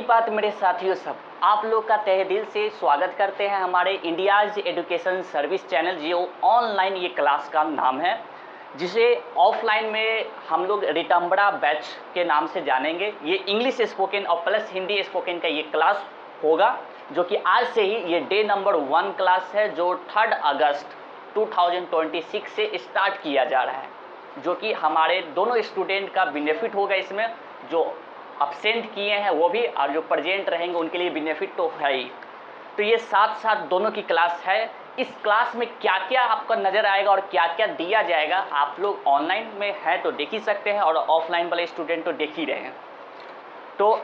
बात मेरे साथियों सब, आप लोग का तहे दिल से स्वागत करते हैं हमारे इंडियाज़ एजुकेशन सर्विस चैनल, जो ऑनलाइन ये क्लास का नाम है, जिसे ऑफलाइन में हम लोग रिटम्बरा बैच के नाम से जानेंगे। ये इंग्लिश स्पोकन और प्लस हिंदी स्पोकन का ये क्लास होगा, जो कि आज से ही ये डे नंबर 1 क्लास है, जो 3 अगस्त 2026 से स्टार्ट किया जा रहा है, जो कि हमारे दोनों स्टूडेंट का बेनिफिट होगा। इसमें जो अब्सेंट किए हैं वो भी, और जो प्रेजेंट रहेंगे उनके लिए बेनिफिट तो है ही। तो ये साथ साथ दोनों की क्लास है। इस क्लास में क्या क्या आपका नज़र आएगा और क्या क्या दिया जाएगा, आप लोग ऑनलाइन में हैं तो देख ही सकते हैं, और ऑफलाइन वाले स्टूडेंट तो देख ही रहे हैं। तो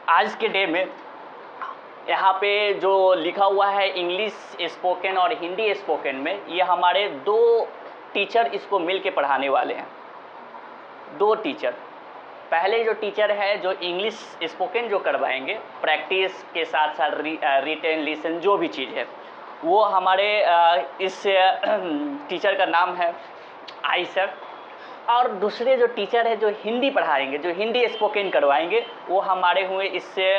आज के डे में यहाँ पे जो लिखा हुआ है इंग्लिश स्पोकन और हिंदी स्पोकन में, ये हमारे 2 टीचर इसको मिल के पढ़ाने वाले हैं। 2 टीचर, पहले जो टीचर है जो इंग्लिश स्पोकन जो करवाएंगे प्रैक्टिस के साथ साथ रिटन लिसन जो भी चीज़ है, वो हमारे इस टीचर का नाम है आई सर। और दूसरे जो टीचर है जो हिंदी पढ़ाएंगे, जो हिंदी स्पोकन करवाएंगे, वो हमारे हुए इससे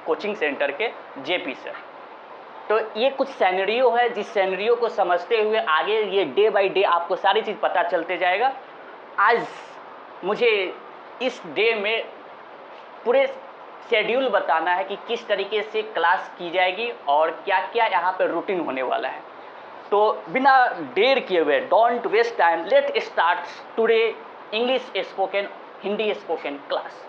कोचिंग सेंटर के जेपी सर। तो ये कुछ सैनरियो है, जिस सैनरियो को समझते हुए आगे ये डे बाय डे आपको सारी चीज़ पता चलते जाएगा। आज मुझे इस डे में पूरे शेड्यूल बताना है कि किस तरीके से क्लास की जाएगी और क्या क्या यहाँ पे रूटीन होने वाला है। तो बिना देर किए हुए, don't waste time, let start today English spoken Hindi spoken class.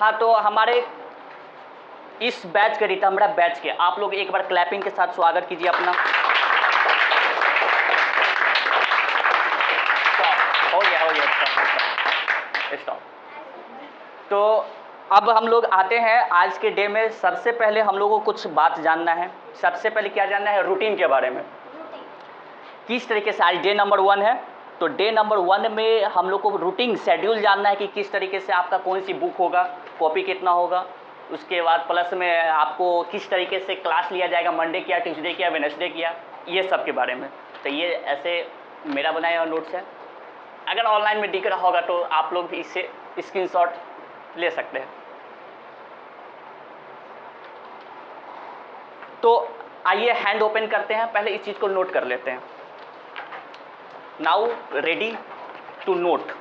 हाँ, तो हमारे इस बैच के रिटम्बरा बैच के आप लोग एक बार क्लैपिंग के साथ स्वागत कीजिए अपना। हो गया स्टॉप। तो अब हम लोग आते हैं आज के डे में। सबसे पहले हम लोगों को कुछ बात जानना है। सबसे पहले क्या जानना है? रूटीन के बारे में। किस तरीके से आज डे नंबर 1 है, तो डे नंबर 1 में हम लोग को रूटीन शेड्यूल जानना है कि किस तरीके से आपका कौन सी बुक होगा, कॉपी कितना होगा, उसके बाद प्लस में आपको किस तरीके से क्लास लिया जाएगा, मंडे किया, ट्यूसडे किया, वेडनेसडे किया, ये सब के बारे में। तो ये ऐसे मेरा बनाया हुआ नोट्स है। अगर ऑनलाइन में दिख रहा होगा तो आप लोग भी इससे स्क्रीनशॉट ले सकते हैं। तो आइए हैंड ओपन करते हैं, पहले इस चीज़ को नोट कर लेते हैं। Now ready to note.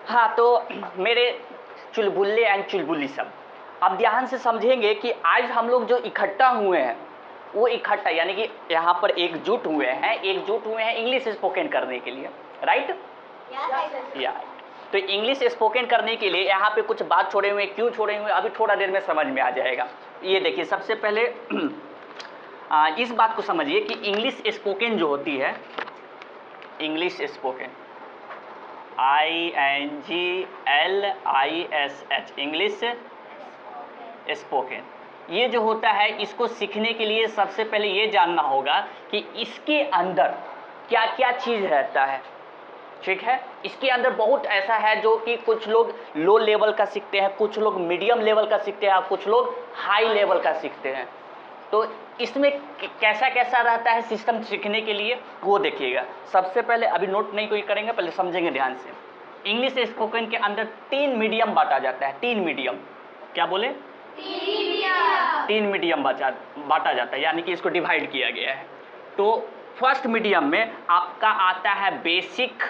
हाँ, तो मेरे चुलबुल्ले एंड चुलबुली सब, अब ध्यान से समझेंगे कि आज हम लोग जो इकट्ठा हुए हैं वो इकट्ठा यानी कि यहाँ पर एकजुट हुए हैं इंग्लिश स्पोकन करने के लिए, राइट? या तो इंग्लिश स्पोकन करने के लिए यहाँ पे कुछ बात छोड़े हुए, क्यों छोड़े हुए अभी थोड़ा देर में समझ में आ जाएगा। ये देखिए, सबसे पहले इस बात को समझिए कि इंग्लिश स्पोकन जो होती है, English spoken INGLISH, English spoken, ये जो होता है इसको सीखने के लिए सबसे पहले ये जानना होगा कि इसके अंदर क्या क्या चीज़ रहता है। ठीक है, इसके अंदर बहुत ऐसा है जो कि कुछ लोग लो लेवल का सीखते हैं, कुछ लोग मीडियम लेवल का सीखते हैं, कुछ लोग हाई लेवल का सीखते हैं। तो इसमें कैसा कैसा रहता है सिस्टम सीखने के लिए वो देखिएगा। सबसे पहले अभी नोट नहीं कोई करेंगे, पहले समझेंगे ध्यान से। इंग्लिश स्पोकन के अंदर 3 मीडियम बांटा जाता है। 3 मीडियम, क्या बोले? 3 मीडियम बांटा जाता है, यानी कि इसको डिवाइड किया गया है। तो फर्स्ट मीडियम में आपका आता है बेसिक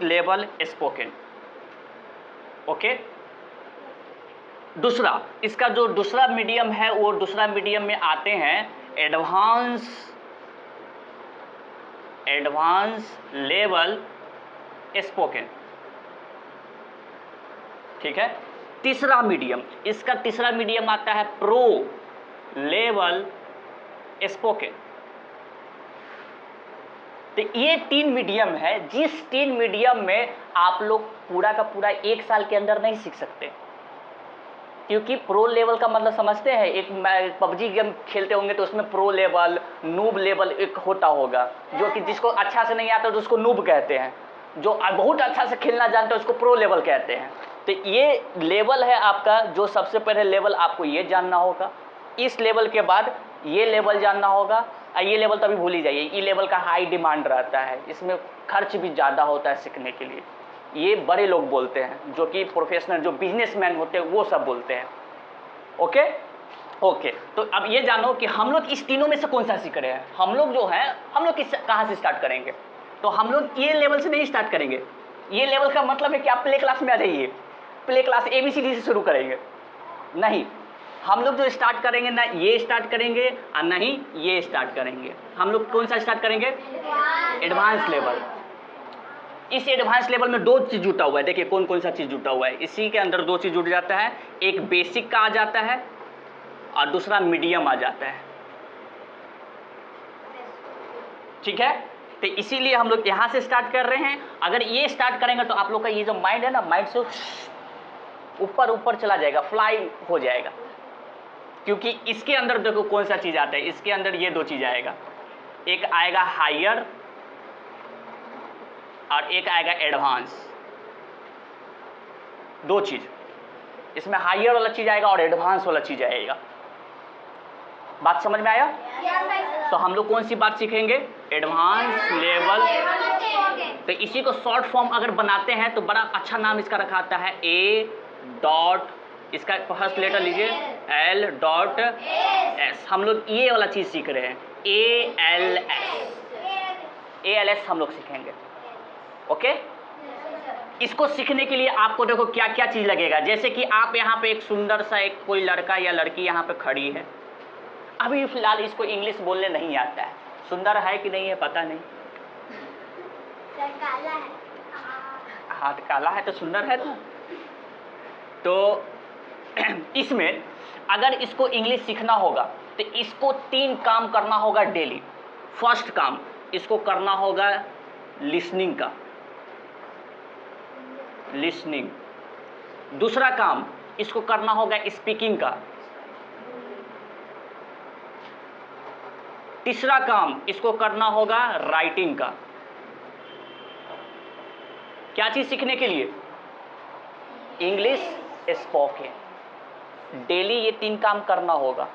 लेवल स्पोकन, ओके। दूसरा, इसका जो दूसरा मीडियम है वो दूसरा मीडियम में आते हैं एडवांस लेवल स्पोकन, ठीक है। तीसरा मीडियम, इसका तीसरा मीडियम आता है प्रो लेवल स्पोकन। तो ये 3 मीडियम है, जिस 3 मीडियम में आप लोग पूरा का पूरा 1 साल के अंदर नहीं सीख सकते, क्योंकि प्रो लेवल का मतलब समझते हैं, एक पबजी गेम खेलते होंगे तो उसमें प्रो लेवल, नूब लेवल एक होता होगा, जो कि जिसको अच्छा से नहीं आता तो उसको नूब कहते हैं, जो बहुत अच्छा से खेलना जानते हैं उसको प्रो लेवल कहते हैं। तो ये लेवल है आपका, जो सबसे पहले लेवल आपको ये जानना होगा। इस लेवल के बाद ये लेवल जानना होगा, और ये लेवल तो अभी भूल ही जाइए, ये लेवल का हाई डिमांड रहता है, इसमें खर्च भी ज़्यादा होता है सीखने के लिए। ये बड़े लोग बोलते हैं, जो कि प्रोफेशनल जो बिजनेसमैन होते हैं वो सब बोलते हैं, ओके। तो अब ये जानो कि हम लोग इस तीनों में से कौन सा सीख रहे हैं। हम लोग जो है, हम लोग कहाँ से स्टार्ट करेंगे? तो हम लोग ये लेवल से नहीं स्टार्ट करेंगे। ये लेवल का मतलब है कि आप प्ले क्लास में आ जाइए, प्ले क्लास ABCD से शुरू करेंगे, नहीं। हम लोग जो स्टार्ट करेंगे ना ये स्टार्ट करेंगे और ना ही ये स्टार्ट करेंगे। हम लोग कौन सा स्टार्ट करेंगे? Advance level. इस एडवांस लेवल में 2 चीज़ जुटा हुआ है, देखिए कौन कौन सा चीज़ जुटा हुआ है। इसी के अंदर 2 चीज़ जुट जाता है, एक बेसिक का आ जाता है और दूसरा मीडियम आ जाता है, ठीक है। तो इसीलिए हम लोग यहाँ से स्टार्ट कर रहे हैं। अगर ये स्टार्ट करेंगे तो आप लोग का ये जो माइंड है ना, माइंड से ऊपर चला जाएगा, फ्लाई हो जाएगा, क्योंकि इसके अंदर देखो कौन सा चीज़ आता है। इसके अंदर ये 2 चीज़ आएगा, एक आएगा हायर और एक आएगा एडवांस। 2 चीज़ इसमें, हायर वाला चीज़ आएगा और एडवांस वाला चीज़ आएगा। बात समझ में आया? तो हम लोग कौन सी बात सीखेंगे? Advance level. तो इसी को शॉर्ट फॉर्म अगर बनाते हैं तो बड़ा अच्छा नाम इसका रखा आता है A डॉट, इसका फर्स्ट लेटर लीजिए L.S। हम लोग ये वाला चीज़ सीख रहे हैं, ALS हम लोग सीखेंगे, ओके। इसको सीखने के लिए आपको देखो क्या क्या चीज़ लगेगा। जैसे कि आप यहाँ पे एक सुंदर सा एक कोई लड़का या लड़की यहाँ पे खड़ी है, अभी फिलहाल इसको इंग्लिश बोलने नहीं आता है, सुंदर है कि नहीं है पता नहीं, काला है, हाथ काला है तो सुंदर है ना। तो इसमें अगर इसको इंग्लिश सीखना होगा तो इसको 3 काम करना होगा डेली। फर्स्ट काम इसको करना होगा लिसनिंग का, लिसनिंग। दूसरा काम इसको करना होगा स्पीकिंग का। तीसरा काम इसको करना होगा राइटिंग का। क्या चीज सीखने के लिए? English spoken. डेली ये 3 काम करना होगा,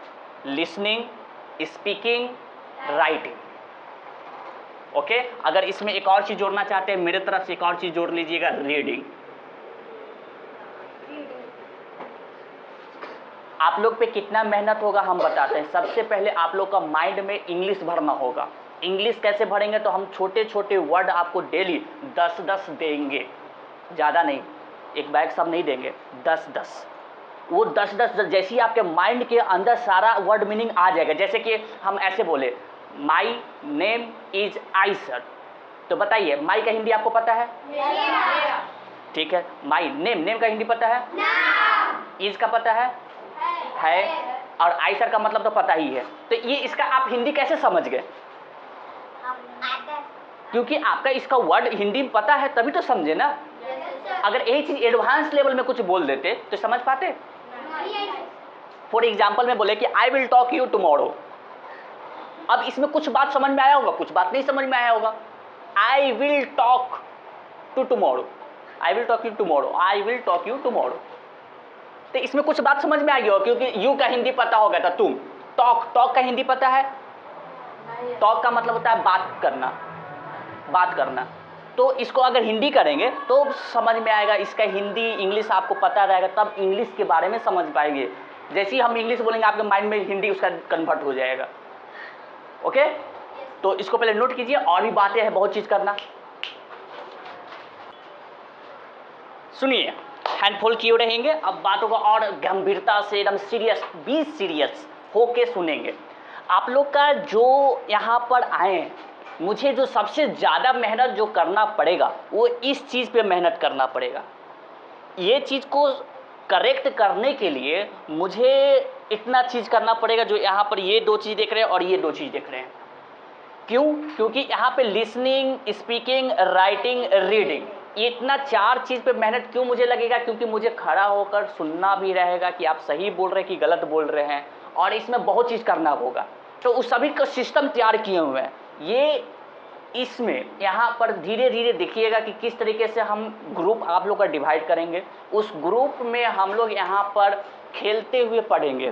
लिसनिंग, स्पीकिंग, राइटिंग, ओके। अगर इसमें एक और चीज जोड़ना चाहते हैं मेरे तरफ से, एक और चीज जोड़ लीजिएगा, रीडिंग। आप लोग पे कितना मेहनत होगा हम बताते हैं। सबसे पहले आप लोग का माइंड में इंग्लिश भरना होगा, इंग्लिश कैसे भरेंगे, तो हम छोटे छोटे वर्ड आपको डेली 10-10 देंगे, ज़्यादा नहीं, एक बैग सब नहीं देंगे, 10-10। वो 10-10 जैसे ही आपके माइंड के अंदर सारा वर्ड मीनिंग आ जाएगा। जैसे कि हम ऐसे बोले माई नेम इज आइसर, तो बताइए माई का हिंदी आपको पता है? ठीक है, माई नेम का हिंदी पता है? इज का पता है? और आइसर का मतलब तो पता ही है। तो ये इसका आप हिंदी कैसे समझ गए? क्योंकि आपका इसका वर्ड हिंदी में पता है तभी तो समझे ना। अगर यही चीज एडवांस लेवल में कुछ बोल देते तो समझ पाते। फॉर एग्जाम्पल में बोले कि आई विल टॉक यू टुमारो, अब इसमें कुछ बात समझ में आया होगा, कुछ बात नहीं समझ में आया होगा। I will talk to tomorrow, I will talk you tomorrow, I will talk you tomorrow, तो इसमें कुछ बात समझ में आ गया, क्योंकि यू का हिंदी पता होगा था तुम। टॉक का हिंदी पता है? टॉक का मतलब होता है बात करना। तो इसको अगर हिंदी करेंगे तो समझ में आएगा, इसका हिंदी इंग्लिश आपको पता रहेगा, तब इंग्लिश के बारे में समझ पाएंगे। जैसे ही हम इंग्लिश बोलेंगे आपके माइंड में हिंदी उसका कन्वर्ट हो जाएगा। ओके, तो इसको पहले नोट कीजिए, और भी बातें हैं बहुत चीज करना। सुनिए, हैंडफुल किए रहेंगे, अब बातों को और गंभीरता से एकदम सीरियस होके सुनेंगे। आप लोग का जो यहाँ पर आए, मुझे जो सबसे ज़्यादा मेहनत जो करना पड़ेगा वो इस चीज़ पे मेहनत करना पड़ेगा। ये चीज़ को करेक्ट करने के लिए मुझे इतना चीज़ करना पड़ेगा, जो यहाँ पर ये 2 चीज़ देख रहे हैं और ये 2 चीज़ देख रहे हैं। क्यों? क्योंकि यहाँ पे लिसनिंग, स्पीकिंग, राइटिंग, रीडिंग, ये इतना 4 चीज़ पे मेहनत क्यों मुझे लगेगा? क्योंकि मुझे खड़ा होकर सुनना भी रहेगा कि आप सही बोल रहे हैं कि गलत बोल रहे हैं, और इसमें बहुत चीज़ करना होगा। तो उस सभी का सिस्टम तैयार किए हुए हैं। ये इसमें यहाँ पर धीरे धीरे देखिएगा कि किस तरीके से हम ग्रुप आप लोग का डिवाइड करेंगे। उस ग्रुप में हम लोग यहाँ पर खेलते हुए पढ़ेंगे,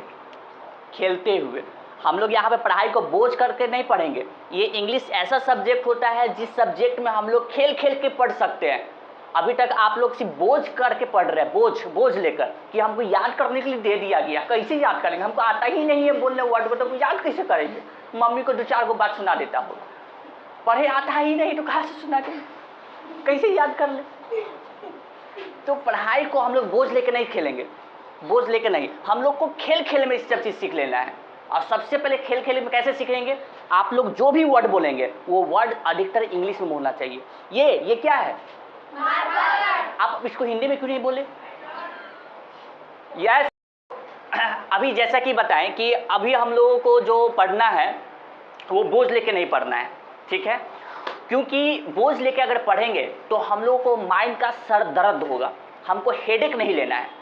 खेलते हुए। हम लोग यहाँ पे पढ़ाई को बोझ करके नहीं पढ़ेंगे। ये इंग्लिश ऐसा सब्जेक्ट होता है जिस सब्जेक्ट में हम लोग खेल खेल के पढ़ सकते हैं। अभी तक आप लोग सिर्फ बोझ करके पढ़ रहे हैं, बोझ लेकर, कि हमको याद करने के लिए दे दिया गया। कैसे याद करेंगे? हमको आता ही नहीं है बोलने वर्ड को, तो याद कैसे करेंगे? मम्मी को 2-4 को बात सुना देता हो, पढ़े आता ही नहीं तो कहाँ से सुना के कैसे याद कर ले? तो पढ़ाई को हम लोग बोझ लेके नहीं खेलेंगे, बोझ लेके नहीं, हम लोग को खेल खेल में सब चीज़ सीख लेना है। और सबसे पहले खेल खेल में कैसे सीखेंगे? आप लोग जो भी वर्ड बोलेंगे वो वर्ड अधिकतर इंग्लिश में होना चाहिए। ये क्या है? आप इसको हिंदी में क्यों नहीं बोले? यस, अभी जैसा कि बताएं कि अभी हम लोगों को जो पढ़ना है वो बोझ लेके नहीं पढ़ना है, ठीक है? क्योंकि बोझ लेके अगर पढ़ेंगे तो हम लोगों को माइंड का सर दर्द होगा, हमको हेडेक नहीं लेना है।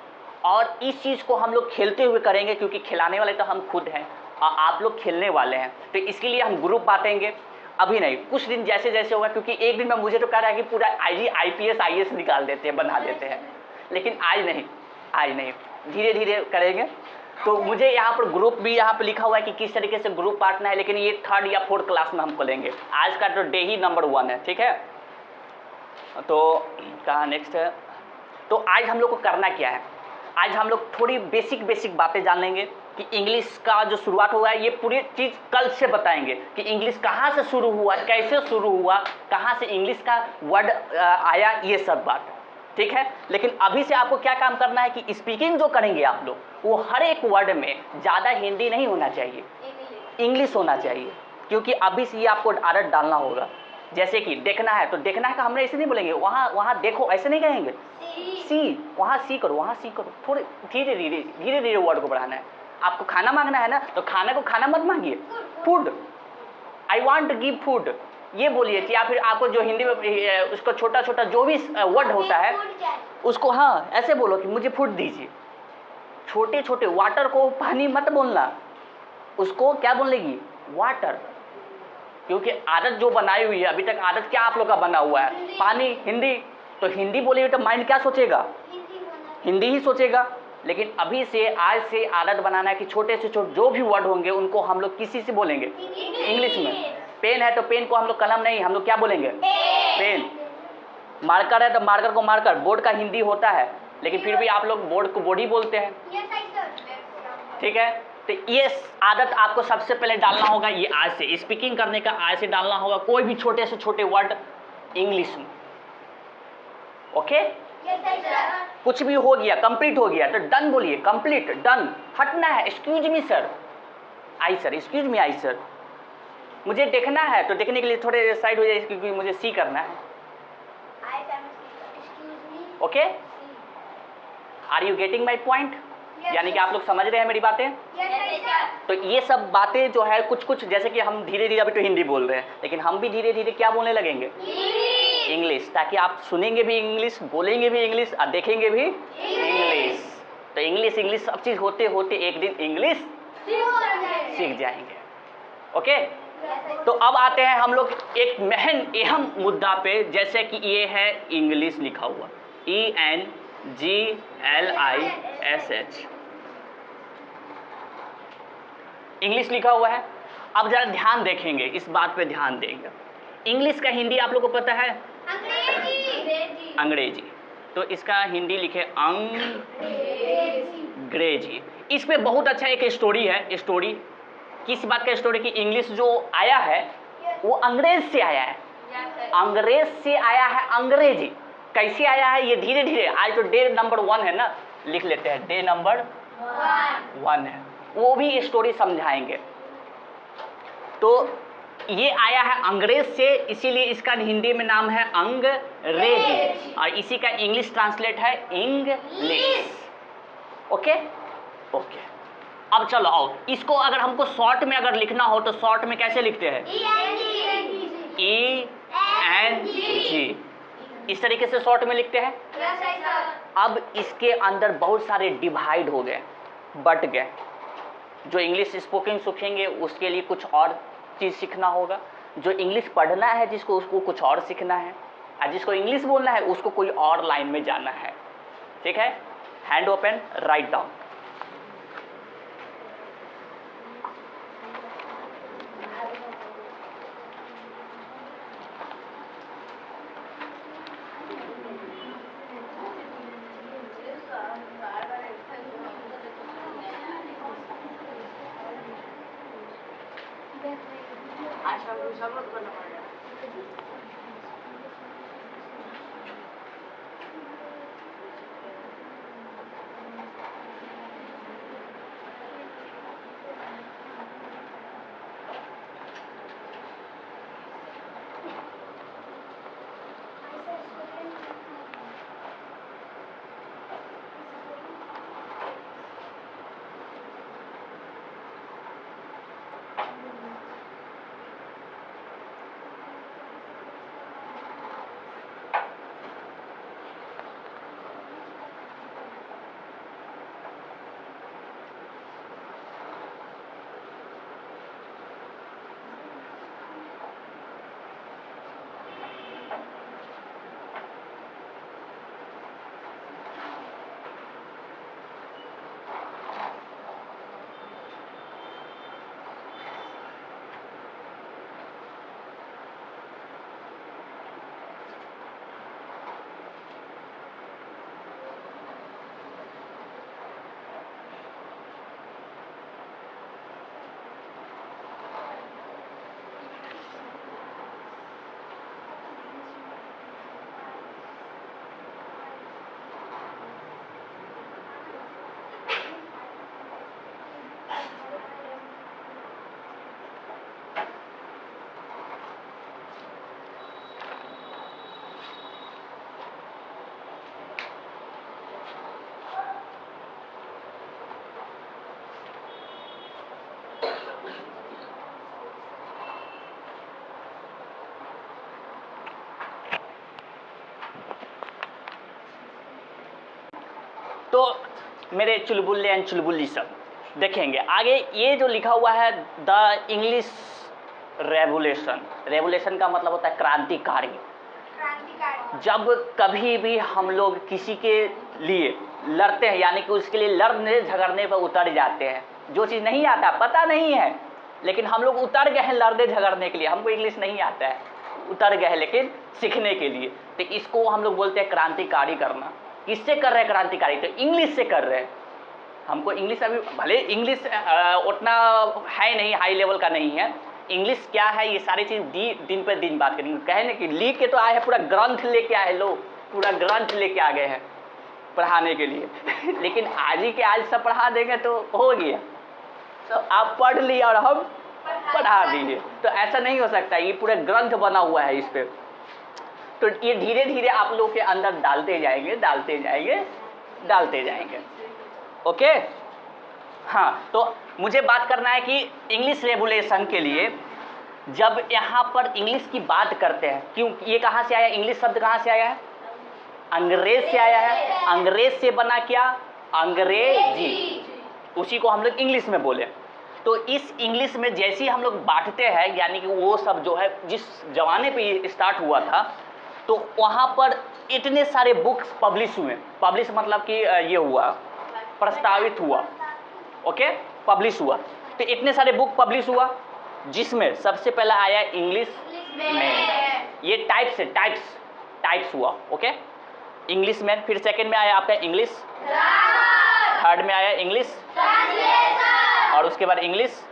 और इस चीज़ को हम लोग खेलते हुए करेंगे, क्योंकि खिलाने वाले तो हम खुद हैं और आप लोग खेलने वाले हैं। तो इसके लिए हम ग्रुप बांटेंगे, अभी नहीं, कुछ दिन जैसे जैसे होगा। क्योंकि एक दिन में मुझे तो कह रहा है कि पूरा IPS IAS निकाल देते हैं, बना देते हैं, लेकिन आज नहीं, धीरे धीरे करेंगे। तो मुझे यहाँ पर ग्रुप भी यहाँ पर लिखा हुआ है कि किस तरीके से ग्रुप बांटना है, लेकिन ये 3rd या 4th क्लास में हमको लेंगे। आज का तो डे ही नंबर 1 है, ठीक है? तो कहाँ नेक्स्ट है? तो आज हम लोग को करना क्या है? आज हम लोग थोड़ी बेसिक बातें जान लेंगे कि इंग्लिश का जो शुरुआत हुआ है, ये पूरी चीज़ कल से बताएंगे कि इंग्लिश कहाँ से शुरू हुआ, कैसे शुरू हुआ, कहाँ से इंग्लिश का वर्ड आया, ये सब बात, ठीक है? लेकिन अभी से आपको क्या काम करना है कि स्पीकिंग जो करेंगे आप लोग, वो हर एक वर्ड में ज़्यादा हिंदी नहीं होना चाहिए, इंग्लिश होना चाहिए। क्योंकि अभी से ये आपको आदत डालना होगा। जैसे कि देखना है तो देखना है का हमने ऐसे नहीं बोलेंगे, वहाँ देखो ऐसे नहीं कहेंगे, सी, वहाँ सी करो, वहाँ सी करो। थोड़े धीरे धीरे वर्ड को बढ़ाना है। आपको खाना मांगना है ना, तो खाना को खाना मत मांगिए, food, I want to give food, ये बोलिए। या फिर आपको जो हिंदी में उसको छोटा छोटा जो भी वर्ड होता है उसको हाँ ऐसे बोलो कि मुझे फूड दीजिए। छोटे छोटे, वाटर को पानी मत बोलना, उसको क्या बोलेगी? वाटर। क्योंकि आदत जो बनाई हुई है अभी तक, आदत क्या आप लोग का बना हुआ है? पानी, हिंदी। तो हिंदी बोलिए तो माइंड क्या सोचेगा? हिंदी ही सोचेगा। लेकिन अभी से, आज से आदत बनाना है कि छोटे से छोटे जो भी वर्ड होंगे उनको हम लोग किसी से बोलेंगे, इंग्लिश में। पेन है तो पेन को हम लोग कलम नहीं, हम लोग क्या बोलेंगे? पेन। मार्कर है तो मार्कर को मार्कर। बोर्ड का हिंदी होता है, लेकिन फिर भी आप लोग बोर्ड को बोर्ड ही बोलते हैं, ठीक है? तो ये आदत आपको सबसे पहले डालना होगा, ये आज से स्पीकिंग करने का आज से डालना होगा, कोई भी छोटे से छोटे वर्ड इंग्लिश में। ओके, कुछ भी हो गया, कंप्लीट हो गया तो डन बोलिए, कंप्लीट, डन। हटना है, एक्सक्यूज मी सर, आई सर, एक्सक्यूज मी आई सर। मुझे देखना है तो देखने के लिए थोड़े साइड हो जाए, क्योंकि मुझे सी करना है। Okay, are you getting my point? यानी कि आप लोग समझ रहे हैं मेरी बातें? तो ये सब बातें जो है कुछ कुछ, जैसे कि हम धीरे धीरे अभी तो हिंदी बोल रहे हैं, लेकिन हम भी धीरे धीरे क्या बोलने लगेंगे? इंग्लिश, ताकि आप सुनेंगे भी इंग्लिश, बोलेंगे भी इंग्लिश और देखेंगे भी इंग्लिश। तो इंग्लिश इंग्लिश सब चीज़ होते होते एक दिन इंग्लिश सीख जाएंगे। ओके, तो अब आते हैं हम लोग एक महन अहम मुद्दा पे, जैसे कि ये है इंग्लिश लिखा हुआ, ENGLISH, इंग्लिश लिखा हुआ है। अब जरा ध्यान देखेंगे, इस बात पे ध्यान देंगे। इंग्लिश का हिंदी आप लोग को पता है? अंग्रेजी। तो इसका हिंदी लिखे अंग्रेजी। इस पे बहुत अच्छा एक स्टोरी है। स्टोरी किस बात का स्टोरी? कि इंग्लिश जो आया है वो अंग्रेज से आया है, अंग्रेज से आया है अंग्रेजी। कैसे आया है ये धीरे धीरे, आज तो डे नंबर 1 है ना, लिख लेते हैं, डे नंबर 1 है, वो भी स्टोरी समझाएंगे। तो ये आया है अंग्रेज से, इसीलिए इसका हिंदी में नाम है अंग्रेजी, और इसी का इंग्लिश ट्रांसलेट है इंग्लिश। ओके ओके, अब चलो आओ, इसको अगर हमको शॉर्ट में अगर लिखना हो तो शॉर्ट में कैसे लिखते हैं? ENG, इस तरीके से शॉर्ट में लिखते हैं। अब इसके अंदर बहुत सारे डिवाइड हो गए, बट गए। जो इंग्लिश स्पोकिंग सीखेंगे उसके लिए कुछ और चीज़ सीखना होगा, जो इंग्लिश पढ़ना है जिसको उसको कुछ और सीखना है, और जिसको इंग्लिश बोलना है उसको कोई और लाइन में जाना है। ठीक है, हैंड ओपन, राइट डाउन। तो मेरे चुलबुल्ले एंड चुलबुल्ली सब देखेंगे आगे। ये जो लिखा हुआ है द इंग्लिश रेवोल्यूशन, रेवोल्यूशन का मतलब होता है क्रांतिकारी। जब कभी भी हम लोग किसी के लिए लड़ते हैं, यानी कि उसके लिए लड़ने झगड़ने पर उतर जाते हैं, जो चीज़ नहीं आता, पता नहीं है, लेकिन हम लोग उतर गए हैं लड़ने झगड़ने के लिए। हमको इंग्लिश नहीं आता है, उतर गए हैं लेकिन सीखने के लिए, तो इसको हम लोग बोलते हैं क्रांतिकारी करना। किससे कर रहे हैं क्रांतिकारी? तो इंग्लिश से कर रहे हैं। हमको इंग्लिश अभी भले इंग्लिश उतना है नहीं, हाई लेवल का नहीं है। इंग्लिश क्या है ये सारी चीज़ दिन पर दिन बात करेंगे। कहे ना कि लिख के तो आए हैं, पूरा ग्रंथ लेके आए लोग, पूरा ग्रंथ लेके आ गए हैं पढ़ाने के लिए लेकिन आज ही के आज सब पढ़ा देंगे तो हो गया, तो आप पढ़ लिए और हम पढ़ा दिए, तो ऐसा नहीं हो सकता। ये पूरा ग्रंथ बना हुआ है इस पर, तो ये धीरे धीरे आप लोग के अंदर डालते जाएंगे, डालते जाएंगे, डालते जाएंगे। ओके, हाँ, तो मुझे बात करना है कि इंग्लिश रेगुलेशन के लिए जब यहाँ पर इंग्लिश की बात करते हैं, क्यों ये कहाँ से आया, इंग्लिश शब्द कहाँ से आया है, अंग्रेज से आया है। अंग्रेज से बना क्या, अंग्रेजी, उसी को हम लोग इंग्लिश में बोले। तो इस इंग्लिश में जैसे ही हम लोग बांटते हैं, यानी कि वो सब जो है जिस जमाने पे स्टार्ट हुआ था, तो वहाँ पर इतने सारे बुक्स पब्लिश हुए। पब्लिश मतलब कि ये हुआ, प्रस्तावित हुआ, ओके, पब्लिश हुआ। तो इतने सारे बुक पब्लिश हुआ, जिसमें सबसे पहला आया इंग्लिश में, ये टाइप्स है, टाइप्स हुआ, ओके, इंग्लिश में। फिर सेकंड में आया आपका इंग्लिश, थर्ड में आया इंग्लिश, और उसके बाद इंग्लिश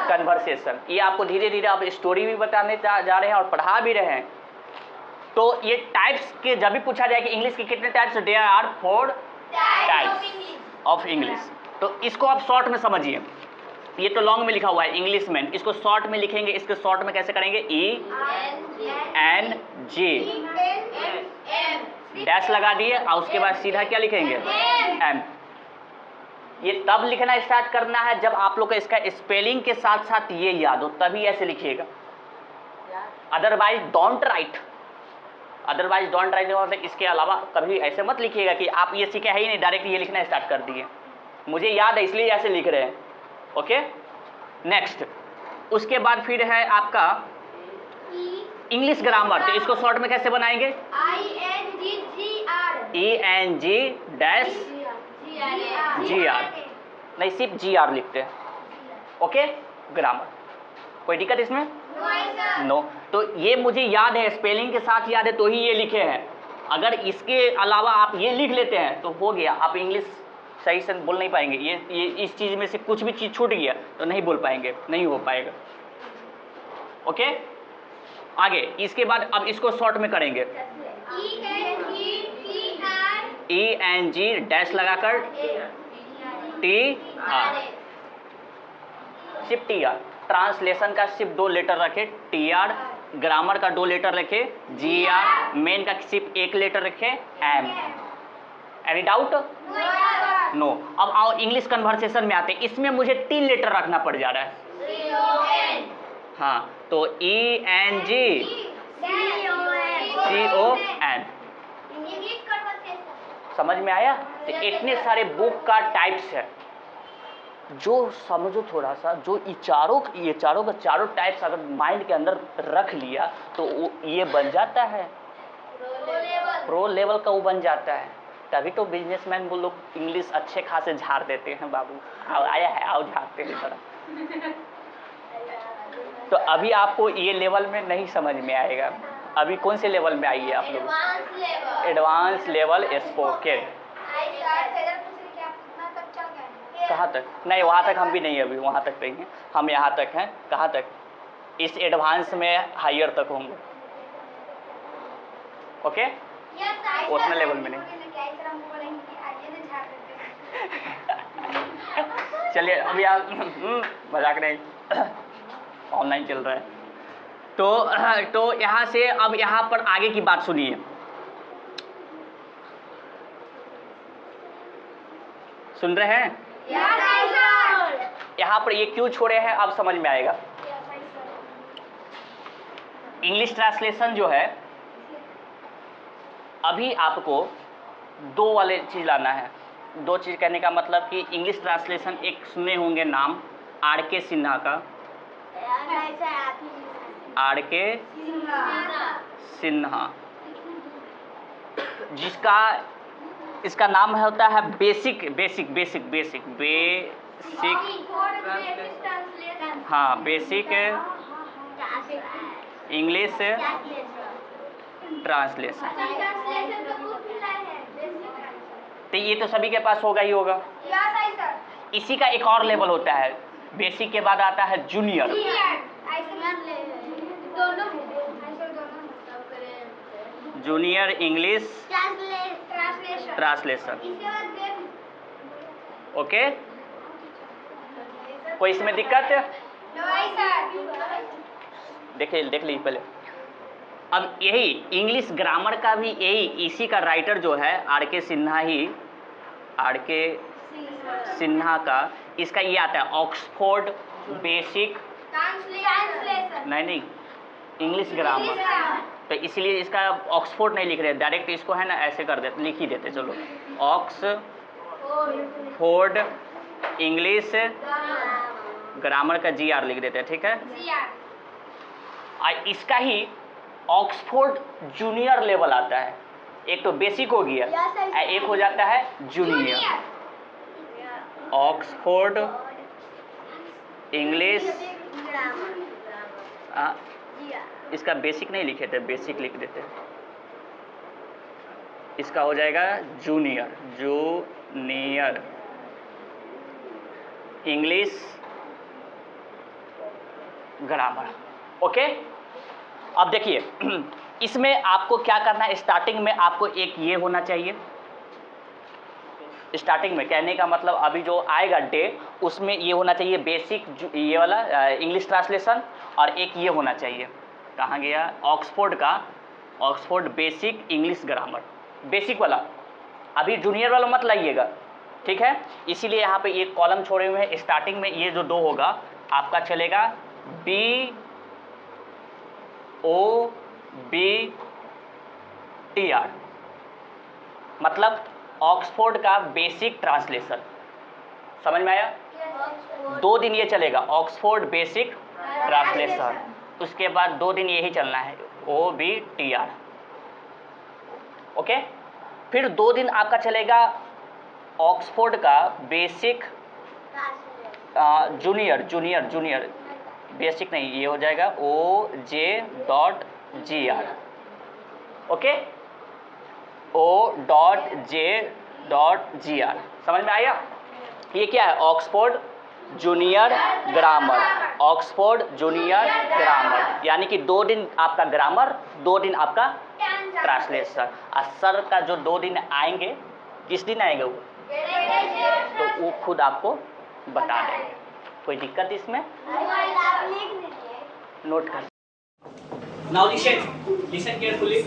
कन्वर्सेशन। ये आपको धीरे धीरे आप स्टोरी भी बताने जा रहे हैं और पढ़ा भी रहे हैं। तो ये टाइप्स के जब भी पूछा जाए कि इंग्लिश के कितने types, there are 4 types of English. तो इसको आप शॉर्ट में समझिए, ये तो लॉन्ग में लिखा हुआ है इंग्लिश में, इसको शॉर्ट में लिखेंगे। इसके शॉर्ट में कैसे करेंगे, ENG डैश लगा दिए और उसके बाद सीधा क्या लिखेंगे, M। ये तब लिखना स्टार्ट करना है जब आप लोग का इसका स्पेलिंग के साथ साथ ये याद हो, तभी ऐसे लिखिएगा। अदरवाइज डोंट राइट, मतलब इसके अलावा कभी ऐसे मत लिखिएगा कि आप ये सीखे है ही नहीं, डायरेक्ट ये लिखना स्टार्ट कर दिए। मुझे याद है इसलिए ऐसे लिख रहे हैं, ओके। नेक्स्ट, उसके बाद फिर है आपका इंग्लिश ग्रामर। तो इसको शॉर्ट में कैसे बनाएंगे, ENG डैश GR, नहीं सिर्फ GR लिखते हैं, ओके, ग्रामर। कोई दिक्कत इसमें, नो। तो ये मुझे याद है, स्पेलिंग के साथ याद है तो ही ये लिखे हैं। अगर इसके अलावा आप ये लिख लेते हैं तो हो गया, आप इंग्लिश सही से बोल नहीं पाएंगे। ये इस चीज़ में से कुछ भी चीज़ छूट गया तो नहीं बोल पाएंगे, नहीं हो पाएगा, ओके। आगे इसके बाद अब इसको शॉर्ट में करेंगे, ENG डैश लगाकर TR, सिर्फ TR। ट्रांसलेशन का सिर्फ 2 लेटर रखे TR, ग्रामर का 2 लेटर रखे GR, मेन का सिर्फ 1 लेटर रखे M। Any doubt, no. अब आओ इंग्लिश कन्वर्सेशन में आते हैं। इसमें मुझे 3 लेटर रखना पड़ जा रहा है, हाँ, तो ENG CON, समझ में आया। तो इतने सारे बुक का टाइप्स है, जो समझो थोड़ा सा, जो ये चारों टाइप्स अगर माइंड के अंदर रख लिया तो ये बन जाता है प्रो लेवल का, वो बन जाता है। तभी तो बिजनेसमैन वो लोग इंग्लिश अच्छे खासे झाड़ देते हैं, बाबू आया है आओ झाड़ते हैं थोड़ा। तो अभी आपको ये लेवल में नहीं समझ में आएगा। अभी कौन से लेवल में आइए आप लोग, एडवांस लेवल स्पोकन। कहाँ तक, नहीं वहाँ तक हम भी नहीं, अभी वहाँ तक नहीं हैं, हम यहाँ तक हैं। कहाँ तक, इस एडवांस में हायर तक होंगे, ओके, उतना लेवल में नहीं। चलिए अभी आप मजाक नहीं, ऑनलाइन चल रहा है। तो यहाँ से अब यहाँ पर आगे की बात सुनिए, सुन रहे हैं? यहाँ पर ये क्यों छोड़े हैं अब समझ में आएगा। इंग्लिश ट्रांसलेशन जो है, अभी आपको 2 वाले चीज़ लाना है। 2 चीज़ कहने का मतलब कि इंग्लिश ट्रांसलेशन एक सुने होंगे नाम RK सिन्हा का, RK सिन्हा, जिसका इसका नाम होता है बेसिक, हाँ, बेसिक इंग्लिश ट्रांसलेशन। तो ये तो सभी के पास होगा ही होगा। इसी का एक और लेवल होता है, बेसिक के बाद आता है junior. Junior English translation. Okay, कोई इसमें दिक्कत? देखिए, देख लीजिए पहले। अब यही इंग्लिश ग्रामर का भी यही इसी का राइटर जो है आर.के. सिन्हा का, इसका ये आता है ऑक्सफोर्ड बेसिक नहीं इंग्लिश ग्रामर। तो इसलिए इसका ऑक्सफोर्ड नहीं लिख रहे, डायरेक्ट इसको है ना ऐसे कर देते, लिख ही देते। चलो, ऑक्सफोर्ड इंग्लिश ग्रामर का GR लिख देते हैं, ठीक है। और इसका ही ऑक्सफोर्ड जूनियर लेवल आता है। एक तो बेसिक हो गया, एक हो जाता है जूनियर। ऑक्सफोर्ड इंग्लिश, इसका बेसिक नहीं लिखे थे, बेसिक लिख देते हैं। इसका हो जाएगा जूनियर इंग्लिश ग्रामर। ओके, अब देखिए इसमें आपको क्या करना है। स्टार्टिंग में आपको एक ये होना चाहिए, स्टार्टिंग में कहने का मतलब अभी जो आएगा डे उसमें ये होना चाहिए बेसिक, ये वाला इंग्लिश ट्रांसलेशन, और एक ये होना चाहिए, कहाँ गया, Oxford basic English grammar, basic वाला। अभी जूनियर वाला मत लाइएगा, ठीक है। इसीलिए यहाँ पे एक कॉलम छोड़े हुए हैं। स्टार्टिंग में ये जो 2 होगा आपका चलेगा BOBTR, मतलब ऑक्सफोर्ड का बेसिक ट्रांसलेशन। समझ में आया? 2 दिन ये चलेगा, ऑक्सफोर्ड बेसिक ट्रांसलेशन। उसके बाद 2 दिन यही चलना है, OBTR। ओके, फिर 2 दिन आपका चलेगा ऑक्सफोर्ड का बेसिक जूनियर बेसिक नहीं, ये हो जाएगा OJ.GR। Okay, O.J.GR। समझ में आया? ये क्या है, Oxford junior grammar, Oxford junior grammar. यानी कि 2 दिन आपका ग्रामर, 2 दिन आपका ट्रांसलेशन। और सर का जो 2 दिन आएंगे, किस दिन आएंगे वो, तो वो खुद आपको बता देंगे। कोई दिक्कत इसमें? नोट कर। Now listen carefully,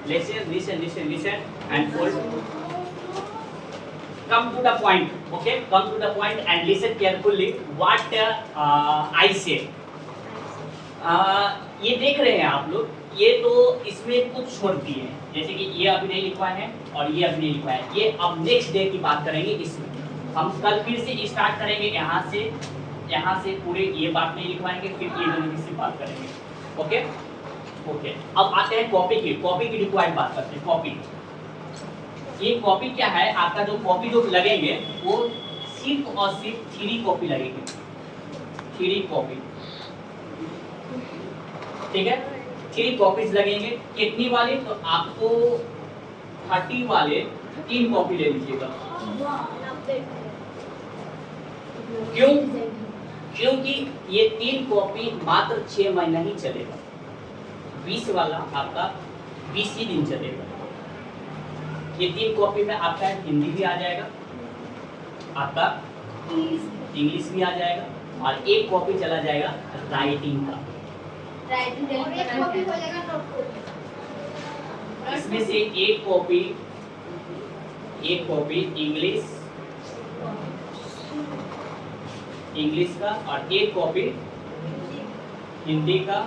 listen and hold. Come to the point, okay, come to the point and listen carefully what I say. ये देख रहे हैं आप लोग, ये तो इसमें कुछ छोड़ दिए हैं, जैसे कि ये अभी नहीं लिखवाए हैं और ये अभी नहीं लिखवाए हैं। ये अब नेक्स्ट डे की बात करेंगे। इसमें हम कल फिर से स्टार्ट करेंगे, यहाँ से पूरे ये बात नहीं लिखवाएंगे, फिर ये जल्दी से बात करेंगे। ओके, अब आते हैं कॉपी की रिक्वायर्ड बात करते हैं। कॉपी, ये कॉपी क्या है, आपका जो कॉपी जो लगेंगे वो सिर्फ और सिर्फ 3 कॉपी लगेंगे, 3 कॉपी, ठीक है। 3 कॉपीज लगेंगे। कितनी वाले, तो आपको 30 वाले 3 कॉपी ले लीजिएगा। क्योंकि ये 3 कॉपी मात्र 6 महीना ही चलेगा। 20 वाला आपका 20 ही दिन चलेगा। ये 3 कॉपी में आपका हिंदी भी आ जाएगा, आपका इंग्लिश भी आ जाएगा, और 1 कॉपी चला जाएगा राइटिंग का। इसमें से 1 कॉपी इंग्लिश का, और 1 कॉपी हिंदी का,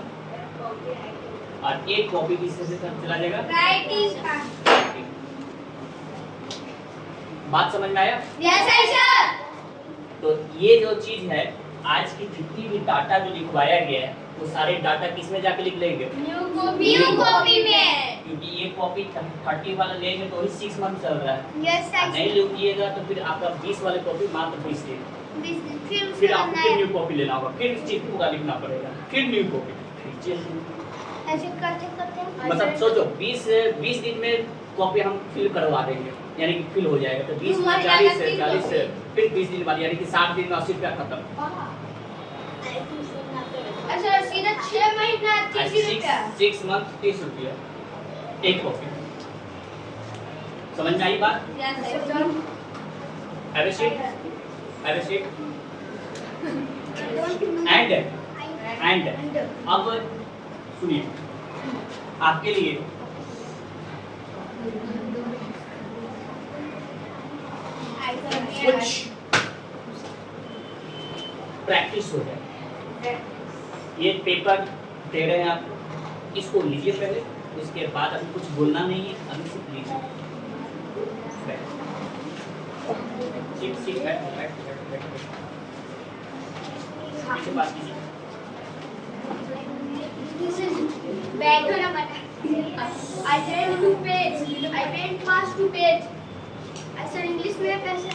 और 1 कॉपी किससे से चला जाएगा, राइटिंग का। बात समझ में आया? Yes sir. तो ये जो चीज है, आज की जितनी भी डाटा जो लिखवाया गया है, वो सारे डाटा किस में जाके लिख लेंगे, न्यू कॉपी में। क्योंकि ये कॉपी 30 वाला लेंगे तो ही 6 मंथ चल रहा है। Yes sir. नहीं लिखिएगा तो फिर आपका 20 वाले कॉपी मात्र 20 दिन, फिर आपको न्यू कॉपी लेना होगा, फिर इस चीज पूरा लिखना पड़ेगा, फिर न्यू कॉपी। ऐसे करते मतलब सोचो 20 दिन में कॉपी हम फिल करवा देंगे, यानी कि फिल हो जाएगा। तो 20 में 40 से 40 से फिर 20 दिन बाद यानी कि 60 दिन में 80 रुपया खत्म। अच्छा सीधा 6 महीना 30 रुपया 6 मंथ 30 रुपया एक कॉपी। समझ में आई बात? Have a seat, have a seat. And अब सुनिए, आपके लिए कुछ प्रैक्टिस हो जाए। ये पेपर दे रहे हैं आपको, इसको लीजिए पहले, इसके बाद अभी कुछ बोलना नहीं है, अभी सिर्फ लीजिए। पीछे बात कीजिए। बैठो ना मत। I read 2 page. I went past 2 page. I said English में कैसे?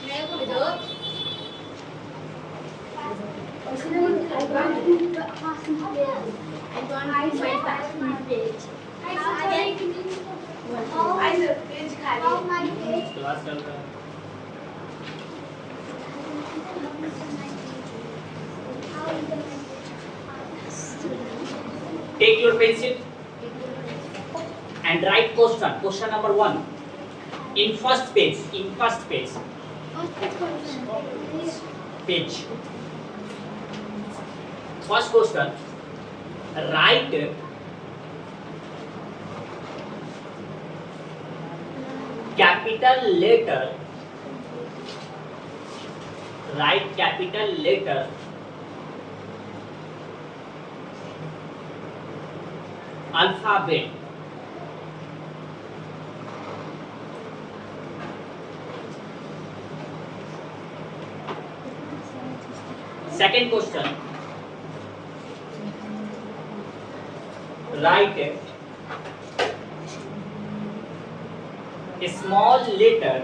मेरे को दो। I want to pass 2 page. I want to pass 2 page. I said page खाली। क्लास चल रहा है। Take your pencil and write question. Question number 1. In first page. Page. First question. Write capital letter. Write capital letter. Alphabet. Second question. Write a small letter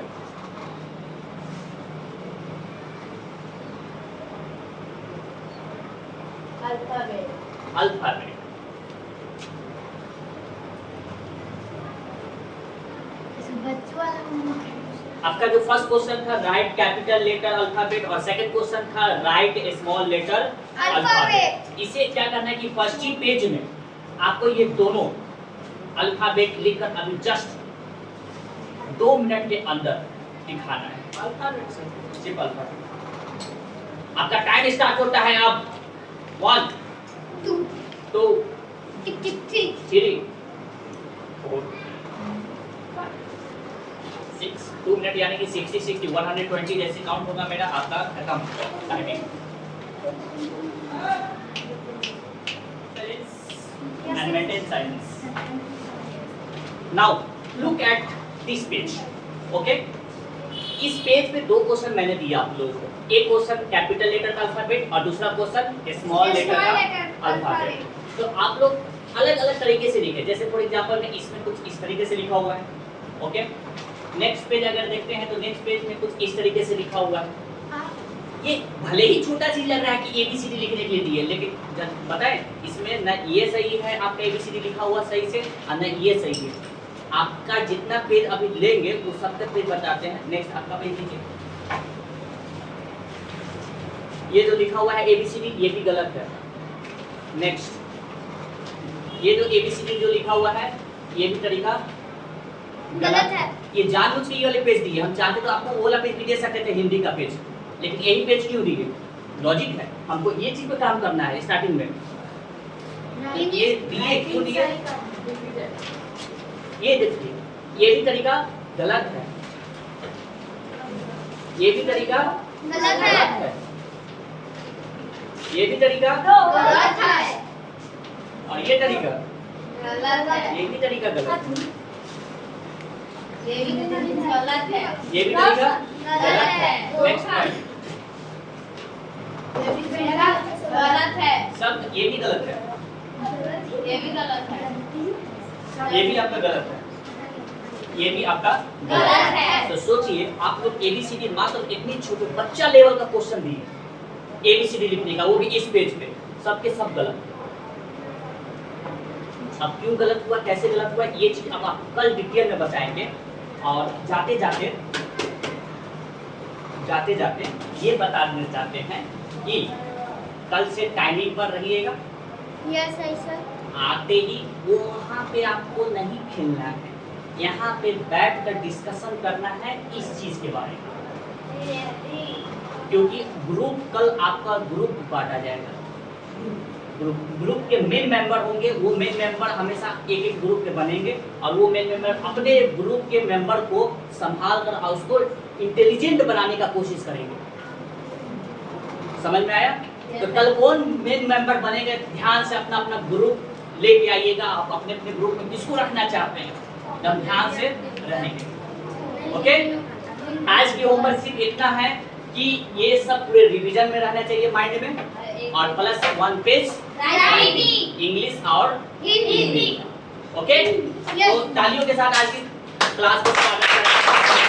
alphabet. आपका जो first question था right capital letter alphabet और second question था right small letter alphabet. इसे क्या करना है कि फर्स्ट ही पेज में आपको ये दोनों अल्फाबेट लिखकर अभी जस्ट 2 मिनट के अंदर दिखाना है। अल्फाबेट सिर्फ अल्फाबेट। आपका टाइम स्टार्ट होता है अब 1 2 3 4 6 2 मिनट यानी कि 60 60 120 जैसे काउंट होगा मेरा आपका खत्म timing. And maintain silence. Now look at this page. Okay? इस पेज पे 2 क्वेश्चन मैंने दिया आप लोगों को। एक क्वेश्चन कैपिटल लेटर का अल्फाबेट और दूसरा क्वेश्चन स्मॉल लेटर का अल्फाबेट। तो आप लोग अलग अलग तरीके से लिखे। जैसे फॉर एग्जांपल में इसमें कुछ इस तरीके से लिखा हुआ है। ओके? नेक्स्ट पेज अगर देखते हैं तो नेक्स्ट पेज में कुछ इस तरीके से लिखा हुआ है। ये भले ही छोटा चीज लग रहा है कि ABCD लिखने के लिए दिए, लेकिन बताएं इसमें न ये सही है आपका ABCD लिखा हुआ सही से और न ये सही है। आपका जितना पेज अभी लेंगे वो सब तक पेज बताते हैं। नेक्स्ट आपका पेज लीजिए। ये जो लिखा हुआ है ABCD ये भी गलत है। नेक्स्ट ये जो ABCD जो लिखा हुआ है ये भी तरीका गलत है। ये जानबूझ के ये वाले पेज दिए। हम चाहते तो आपको वो वाला पेज भी दे सकते थे हिंदी का पेज, लेकिन यही पेज क्यों दिए? लॉजिक है, हमको ये चीज पे काम करना है स्टार्टिंग में। ये दिए क्यों दिए? ये देखिए ये भी तरीका गलत है, ये भी तरीका गलत है, ये भी तरीका गलत है, और ये तरीका गलत है, ये भी तरीका गलत है, ये भी गलत है, ये भी तरीका गलत है, नेक्स्ट पॉइंट ये भी तरीका गलत है, सब ये भी गलत है, ये भी गलत है, ये भी आपका गलत है, ये भी आपका गलत है। तो सोचिए आप लोग ABCD मात्र इतनी छोटे बच्चा लेवल का क्वेश्चन दिए ABCD लिखने का, वो भी इस पेज पे, सबके सब गलत। अब क्यों गलत हुआ, कैसे गलत हुआ, ये चीज अब आप कल डिटेल में बताएंगे। और जाते जाते ये बता देना चाहते हैं कि कल से टाइमिंग पर रहिएगा। Yes I sir. आते ही वो वहाँ पे आपको नहीं खेलना है, यहाँ पे बैठ कर डिस्कशन करना है इस चीज के बारे में, क्योंकि ग्रुप कल आपका ग्रुप बांटा जाएगा। ग्रुप के मेन मेंबर होंगे, वो मेन मेंबर हमेशा एक एक ग्रुप के बनेंगे और वो मेन मेंबर अपने ग्रुप के मेंबर को संभाल कर और उसको इंटेलिजेंट बनाने का कोशिश करेंगे। समझ में आया? तो कल कौन मेन मेंबर बनेंगे, ध्यान से अपना अपना ग्रुप लेके आइएगा। आप अपने अपने ग्रुप में किसको रखना चाहते हैं, एकदम ध्यान से रहेंगे। ओके, आज की होमवर्क सिर्फ इतना है कि ये सब पूरे रिवीजन में रहना चाहिए माइंड में, और प्लस 1 पेज इंग्लिश और हिंदी। ओके, तो तालियों के साथ आज की क्लास को स्वागत करते हैं।